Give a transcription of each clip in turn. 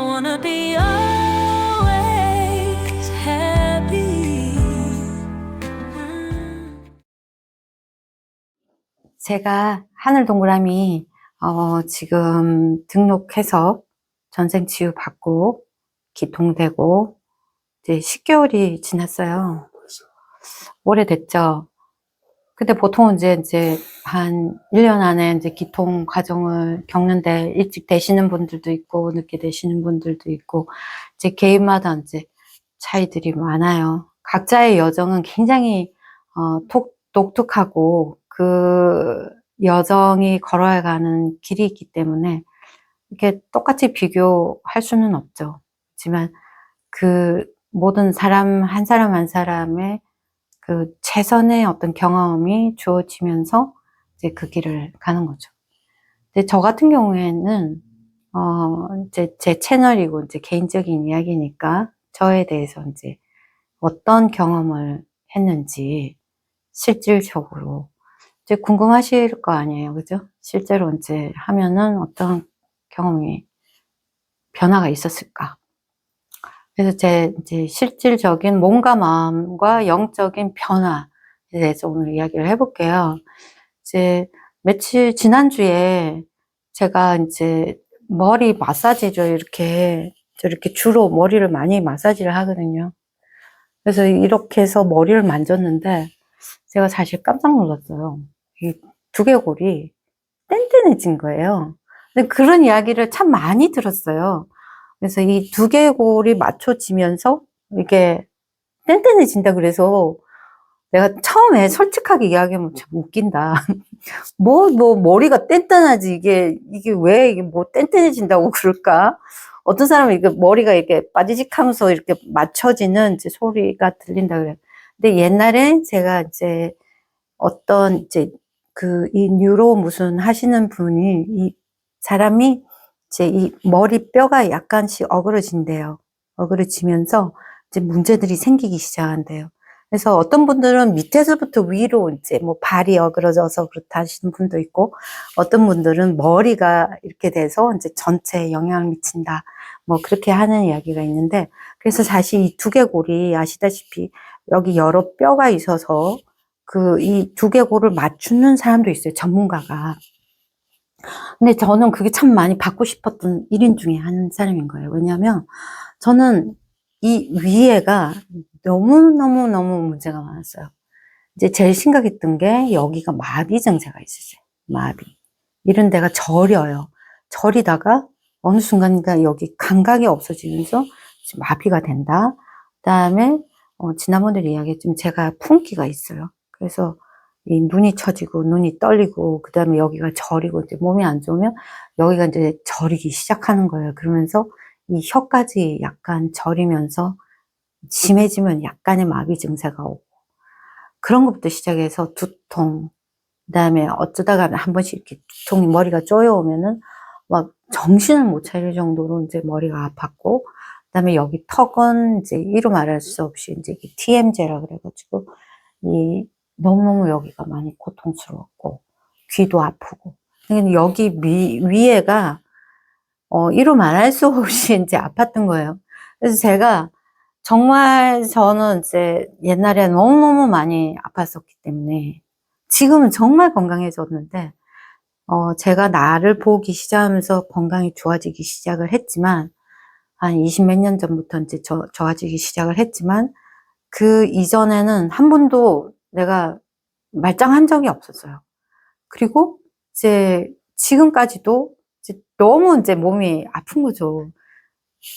wanna be always happy. 제가 하늘 동그라미 지금 등록해서 전생 치유 받고 기통되고 이제 10개월이 지났어요. 오래됐죠. 근데 보통 이제 한 1년 안에 이제 기통 과정을 겪는데 일찍 되시는 분들도 있고 늦게 되시는 분들도 있고 이제 개인마다 이제 차이들이 많아요. 각자의 여정은 굉장히 독특하고 그 여정이 걸어야 가는 길이 있기 때문에 이렇게 똑같이 비교할 수는 없죠. 하지만 그 모든 사람 한 사람의 그 최선의 어떤 경험이 주어지면서 이제 그 길을 가는 거죠. 근데 저 같은 경우에는 이제 제 채널이고 이제 개인적인 이야기니까 저에 대해서 이제 어떤 경험을 했는지 실질적으로 이제 궁금하실 거 아니에요, 그죠? 실제로 이제 하면은 어떤 경험이 변화가 있었을까? 그래서 제 이제 실질적인 몸과 마음과 영적인 변화에 대해서 오늘 이야기를 해볼게요. 이제 지난주에 제가 이제 머리 마사지를 저렇게 주로 머리를 많이 마사지를 하거든요. 그래서 이렇게 해서 머리를 만졌는데 제가 사실 깜짝 놀랐어요. 이 두개골이 뗀뗀해진 거예요. 근데 그런 이야기를 참 많이 들었어요. 그래서 이 두개골이 맞춰지면서 이게 뗀뗀해진다 그래서 내가 처음에 솔직하게 이야기하면 참 웃긴다. 머리가 뗀뗀하지, 이게 왜, 이게 뭐 뗀뗀해진다고 그럴까? 어떤 사람은 이게 머리가 이렇게 빠지직 하면서 이렇게 맞춰지는 이제 소리가 들린다 그래요. 근데 옛날에 제가 이제 어떤 이제 이 뉴로 무슨 하시는 분이 이 사람이 이제 이 머리뼈가 약간씩 어그러진대요. 어그러지면서 이제 문제들이 생기기 시작한대요. 그래서 어떤 분들은 밑에서부터 위로 이제 뭐 발이 어그러져서 그렇다 하시는 분도 있고, 어떤 분들은 머리가 이렇게 돼서 이제 전체에 영향을 미친다. 뭐 그렇게 하는 이야기가 있는데, 그래서 사실 이 두개골이 아시다시피 여기 여러 뼈가 있어서 이 두개골을 맞추는 사람도 있어요, 전문가가. 근데 저는 그게 참 많이 받고 싶었던 일인 중에 한 사람인 거예요. 왜냐면 저는 이 위에가 너무너무 문제가 많았어요. 이제 제일 심각했던 게 여기가 마비 증세가 있었어요. 마비. 이런 데가 저려요. 저리다가 어느 순간인가 여기 감각이 없어지면서 마비가 된다. 그 다음에 지난번에 이야기했지만 제가 풍기가 있어요. 그래서 이 눈이 처지고 눈이 떨리고 그 다음에 여기가 저리고 이제 몸이 안 좋으면 여기가 이제 저리기 시작하는 거예요. 그러면서 이 혀까지 약간 저리면서 심해지면 약간의 마비 증세가 오고 그런 것부터 시작해서 두통, 그 다음에 어쩌다가 한 번씩 이렇게 두통이 머리가 쪼여오면은 막 정신을 못 차릴 정도로 이제 머리가 아팠고, 그 다음에 여기 턱은 이제 이루 말할 수 없이 이제 TMJ라 그래가지고 너무너무 여기가 많이 고통스러웠고, 귀도 아프고. 근데 여기 위에가 이루 말할 수 없이 이제 아팠던 거예요. 그래서 제가 정말 저는 이제 옛날에 너무너무 많이 아팠었기 때문에 지금은 정말 건강해졌는데, 제가 나를 보기 시작하면서 건강이 좋아지기 시작을 했지만, 한 20 몇 년 전부터 이제 좋아지기 시작을 했지만, 그 이전에는 한 번도 내가 말짱한 적이 없었어요. 그리고 이제 지금까지도 이제 너무 이제 몸이 아픈 거죠.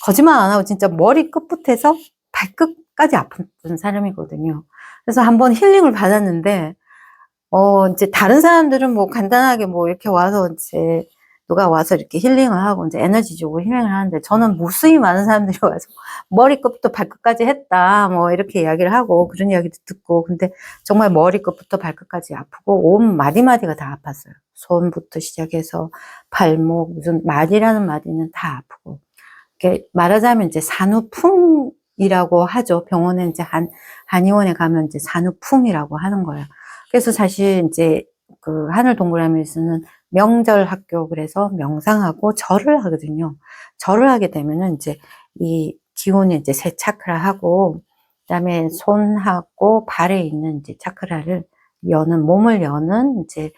거짓말 안 하고 진짜 머리 끝부터해서 발끝까지 아팠던 사람이거든요. 그래서 한번 힐링을 받았는데, 이제 다른 사람들은 뭐 간단하게 뭐 이렇게 와서 이제 누가 와서 이렇게 힐링을 하고 이제 에너지 주고 힐링을 하는데 저는 무수히 많은 사람들이 와서 머리끝부터 발끝까지 했다. 뭐 이렇게 이야기를 하고 그런 이야기도 듣고 근데 정말 머리끝부터 발끝까지 아프고 온 마디마디가 다 아팠어요. 손부터 시작해서 발목, 무슨 마디라는 마디는 다 아프고. 이렇게 말하자면 이제 산후풍이라고 하죠. 병원에 이제 한의원에 가면 이제 산후풍이라고 하는 거예요. 그래서 사실 이제 그 하늘 동그라미에서는 명절 학교 그래서 명상하고 절을 하거든요. 절을 하게 되면은 이제 이 기운이 이제 세 차크라하고 그다음에 손하고 발에 있는 이제 차크라를 여는 몸을 여는 이제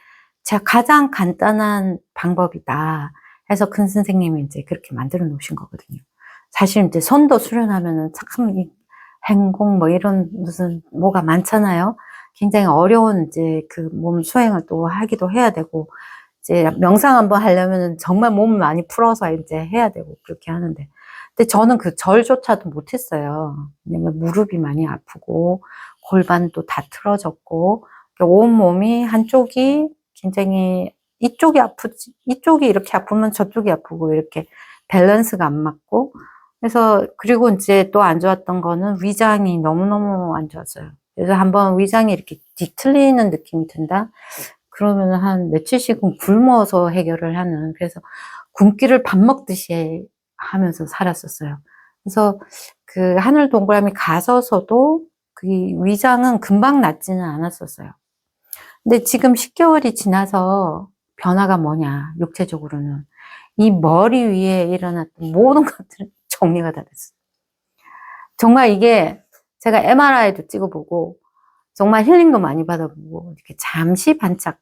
제가 가장 간단한 방법이다 해서 큰 선생님이 이제 그렇게 만들어 놓으신 거거든요. 사실 이제 손도 수련하면은 참 이 행공 뭐 이런 무슨 뭐가 많잖아요. 굉장히 어려운 이제 그 몸 수행을 또 하기도 해야 되고 이제 명상 한번 하려면은 정말 몸을 많이 풀어서 이제 해야 되고 그렇게 하는데 근데 저는 그 절조차도 못했어요. 왜냐면 무릎이 많이 아프고 골반도 다 틀어졌고 온몸이 한쪽이 굉장히 이쪽이 아프지 이쪽이 이렇게 아프면 저쪽이 아프고 이렇게 밸런스가 안 맞고 그래서 그리고 이제 또 안 좋았던 거는 위장이 너무너무 안 좋았어요. 그래서 한번 위장이 이렇게 뒤틀리는 느낌이 든다. 그러면 한 며칠씩은 굶어서 해결을 하는 그래서 굶기를 밥 먹듯이 하면서 살았었어요. 그래서 그 하늘 동그라미 가서서도 그 위장은 금방 낫지는 않았었어요. 근데 지금 10개월이 지나서 변화가 뭐냐, 육체적으로는. 이 머리 위에 일어났던 모든 것들은 정리가 다 됐어요. 정말 이게 제가 MRI도 찍어보고, 정말 힐링도 많이 받아보고, 이렇게 잠시 반짝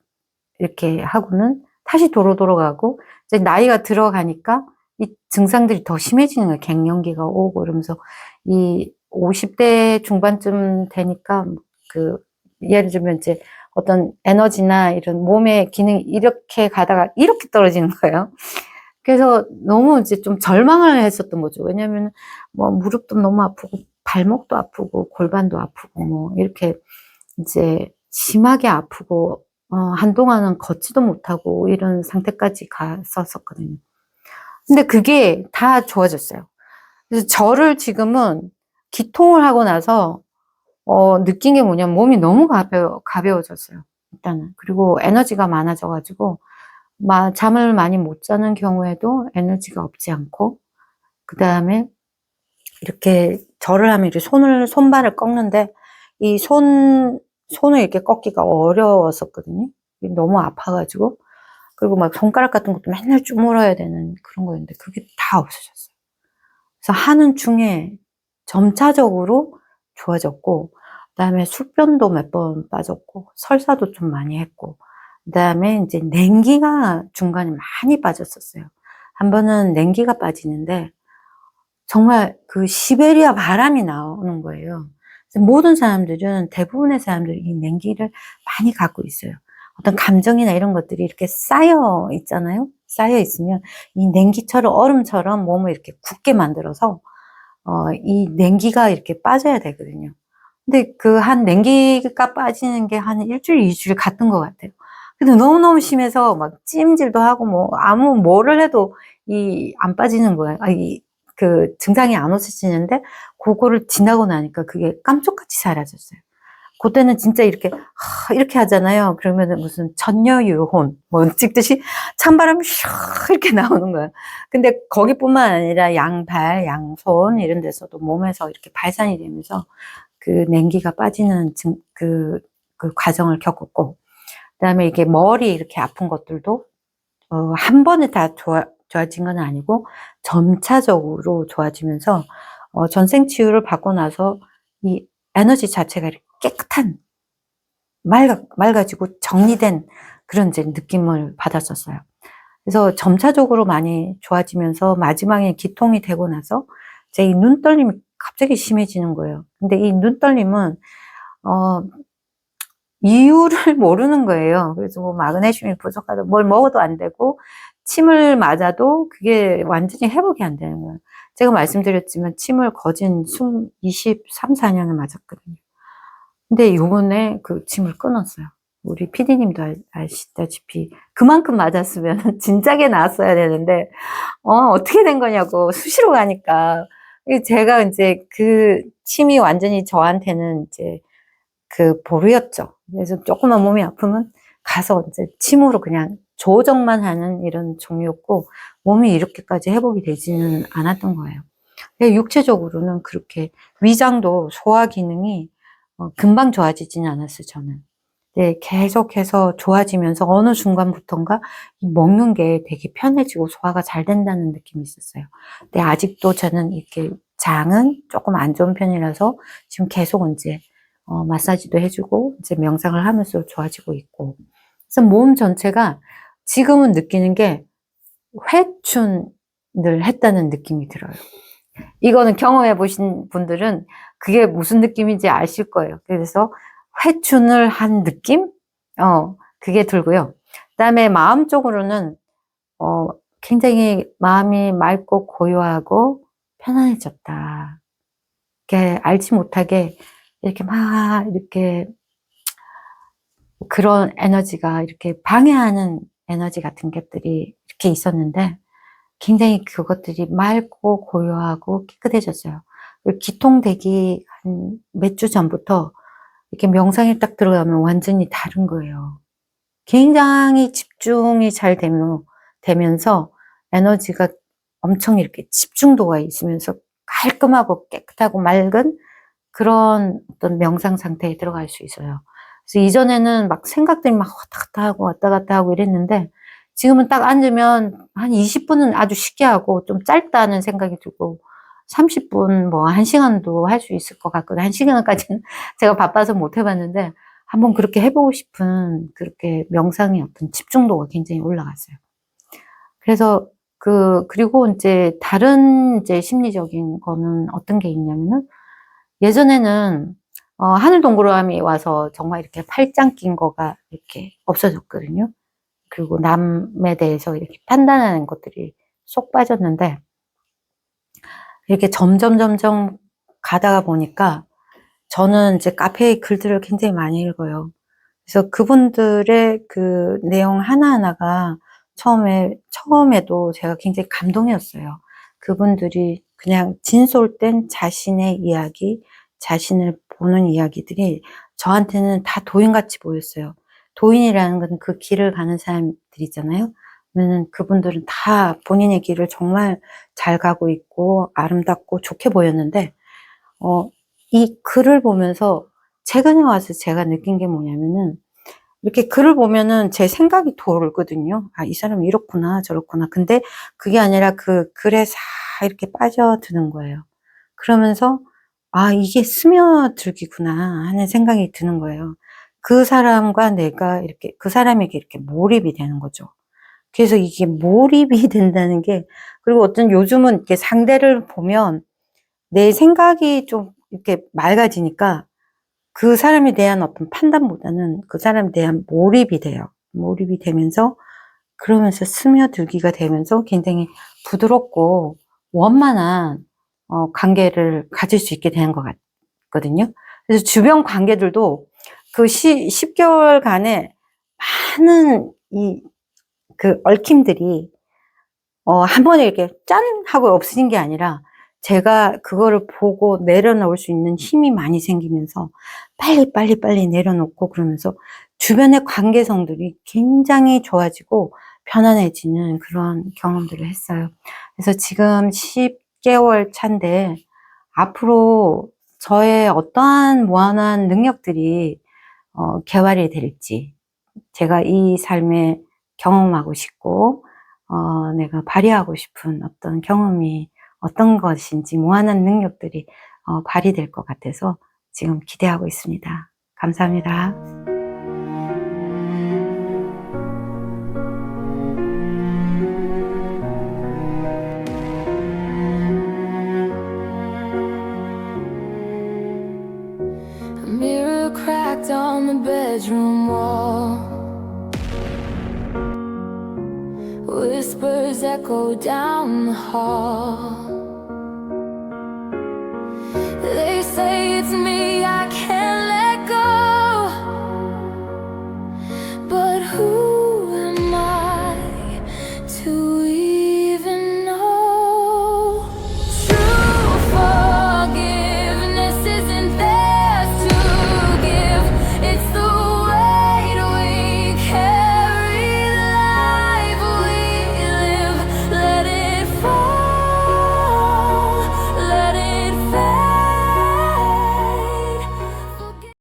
이렇게 하고는 다시 도로 돌아가고, 이제 나이가 들어가니까 이 증상들이 더 심해지는 거예요. 갱년기가 오고, 이러면서 이 50대 중반쯤 되니까 그, 예를 들면 이제 어떤 에너지나 이런 몸의 기능이 이렇게 가다가 이렇게 떨어지는 거예요. 그래서 너무 이제 좀 절망을 했었던 거죠. 왜냐면 뭐 무릎도 너무 아프고 발목도 아프고 골반도 아프고 뭐 이렇게 이제 심하게 아프고 한동안은 걷지도 못하고 이런 상태까지 갔었거든요. 근데 그게 다 좋아졌어요. 그래서 저를 지금은 기통을 하고 나서 느낀 게 뭐냐면 몸이 너무 가벼워졌어요. 일단은. 그리고 에너지가 많아져가지고 잠을 많이 못 자는 경우에도 에너지가 없지 않고 그 다음에 이렇게 절을 하면 이렇게 손발을 꺾는데 이 손을 이렇게 꺾기가 어려웠었거든요. 너무 아파가지고 그리고 막 손가락 같은 것도 맨날 주물어야 되는 그런 거였는데 그게 다 없어졌어요. 그래서 하는 중에 점차적으로 좋아졌고 그다음에 숙변도 몇 번 빠졌고 설사도 좀 많이 했고 그다음에 이제 냉기가 중간에 많이 빠졌었어요. 한 번은 냉기가 빠지는데 정말 그 시베리아 바람이 나오는 거예요. 모든 사람들은 대부분의 사람들이 이 냉기를 많이 갖고 있어요. 어떤 감정이나 이런 것들이 이렇게 쌓여 있잖아요. 쌓여 있으면 이 냉기처럼 얼음처럼 몸을 이렇게 굳게 만들어서 이 냉기가 이렇게 빠져야 되거든요. 근데 그 한 냉기가 빠지는 게 한 일주일, 이주일 갔던 것 같아요. 근데 너무너무 심해서 막 찜질도 하고 뭐 뭐를 해도 안 빠지는 거예요. 그 증상이 안 없어지는데 그거를 지나고 나니까 그게 깜짝같이 사라졌어요. 그때는 진짜 이렇게 하잖아요. 그러면은 무슨 천녀유혼 뭐 찍듯이 찬바람이 슉 이렇게 나오는 거예요. 근데 거기뿐만 아니라 양발, 양손 이런 데서도 몸에서 이렇게 발산이 되면서 그 냉기가 빠지는 그 과정을 겪었고, 그 다음에 이게 머리 이렇게 아픈 것들도, 한 번에 다 좋아진 건 아니고, 점차적으로 좋아지면서, 전생치유를 받고 나서 이 에너지 자체가 이렇게 깨끗한, 맑아지고 정리된 그런 이제 느낌을 받았었어요. 그래서 점차적으로 많이 좋아지면서 마지막에 기통이 되고 나서 제 이 눈떨림이 갑자기 심해지는 거예요. 근데 이 눈떨림은 이유를 모르는 거예요. 그래서 뭐 마그네슘이 부족하다 뭘 먹어도 안 되고 침을 맞아도 그게 완전히 회복이 안 되는 거예요. 제가 말씀드렸지만 침을 거진 23, 4년을 맞았거든요. 근데 요번에 그 침을 끊었어요. 우리 PD님도 아시다시피 그만큼 맞았으면 진작에 나았어야 되는데 어떻게 된 거냐고 수시로 가니까 제가 이제 그 침이 완전히 저한테는 이제 그 보루였죠. 그래서 조금만 몸이 아프면 가서 이제 침으로 그냥 조정만 하는 이런 종류였고 몸이 이렇게까지 회복이 되지는 않았던 거예요. 육체적으로는 그렇게 위장도 소화 기능이 금방 좋아지지는 않았어요, 저는. 네, 계속해서 좋아지면서 어느 순간부턴가 이 먹는 게 되게 편해지고 소화가 잘 된다는 느낌이 있었어요. 근데 아직도 저는 이렇게 장은 조금 안 좋은 편이라서 지금 계속 이제 마사지도 해주고 이제 명상을 하면서 좋아지고 있고. 그래서 몸 전체가 지금은 느끼는 게 회춘을 했다는 느낌이 들어요. 이거는 경험해 보신 분들은 그게 무슨 느낌인지 아실 거예요. 그래서 회춘을 한 느낌? 그게 들고요. 그다음에 마음 쪽으로는 굉장히 마음이 맑고 고요하고 편안해졌다. 이렇게 알지 못하게 이렇게 막 이렇게 그런 에너지가 이렇게 방해하는 에너지 같은 것들이 이렇게 있었는데 굉장히 그것들이 맑고 고요하고 깨끗해졌어요. 그리고 기통되기 한 몇 주 전부터 이렇게 명상에 딱 들어가면 완전히 다른 거예요. 굉장히 집중이 잘 되면서 에너지가 엄청 이렇게 집중도가 있으면서 깔끔하고 깨끗하고 맑은 그런 어떤 명상 상태에 들어갈 수 있어요. 그래서 이전에는 막 생각들이 막 왔다 갔다 하고 이랬는데 지금은 딱 앉으면 한 20분은 아주 쉽게 하고 좀 짧다는 생각이 들고 30분 뭐 1시간도 할 수 있을 것 같거든요. 1시간까지는 제가 바빠서 못 해봤는데 한번 그렇게 해보고 싶은 그렇게 명상의 어떤 집중도가 굉장히 올라갔어요. 그래서 그리고 이제 다른 이제 심리적인 거는 어떤 게 있냐면은 예전에는 하늘 동그라미 와서 정말 이렇게 팔짱 낀 거가 이렇게 없어졌거든요. 그리고 남에 대해서 이렇게 판단하는 것들이 쏙 빠졌는데 이렇게 점점 가다가 보니까 저는 이제 카페의 글들을 굉장히 많이 읽어요. 그래서 그분들의 그 내용 하나하나가 처음에도 제가 굉장히 감동이었어요. 그분들이 그냥 진솔된 자신의 이야기, 자신을 보는 이야기들이 저한테는 다 도인같이 보였어요. 도인이라는 건 그 길을 가는 사람들이잖아요. 그러면 그분들은 다 본인의 길을 정말 잘 가고 있고 아름답고 좋게 보였는데, 이 글을 보면서 최근에 와서 제가 느낀 게 뭐냐면은 이렇게 글을 보면은 제 생각이 돌거든요. 아, 이 사람이 이렇구나, 저렇구나. 근데 그게 아니라 그 글에 싹 이렇게 빠져드는 거예요. 그러면서, 아, 이게 스며들기구나 하는 생각이 드는 거예요. 그 사람과 내가 이렇게, 그 사람에게 이렇게 몰입이 되는 거죠. 그래서 이게 몰입이 된다는 게, 그리고 어떤 요즘은 이렇게 상대를 보면 내 생각이 좀 이렇게 맑아지니까 그 사람에 대한 어떤 판단보다는 그 사람에 대한 몰입이 돼요. 몰입이 되면서 그러면서 스며들기가 되면서 굉장히 부드럽고 원만한 관계를 가질 수 있게 되는 것 같거든요. 그래서 주변 관계들도 그 10개월간의 많은 그 얽힘들이 한 번에 이렇게 짠! 하고 없어진 게 아니라 제가 그거를 보고 내려놓을 수 있는 힘이 많이 생기면서 빨리 내려놓고 그러면서 주변의 관계성들이 굉장히 좋아지고 편안해지는 그런 경험들을 했어요. 그래서 지금 10개월 차인데 앞으로 저의 어떠한 무한한 능력들이 개발이 될지 제가 이 삶에 경험하고 싶고 내가 발휘하고 싶은 어떤 경험이 어떤 것인지 무한한 능력들이 발휘될 것 같아서 지금 기대하고 있습니다. 감사합니다. A mirror cracked on the bedroom wall. Whispers echo down the hall. They say it's me.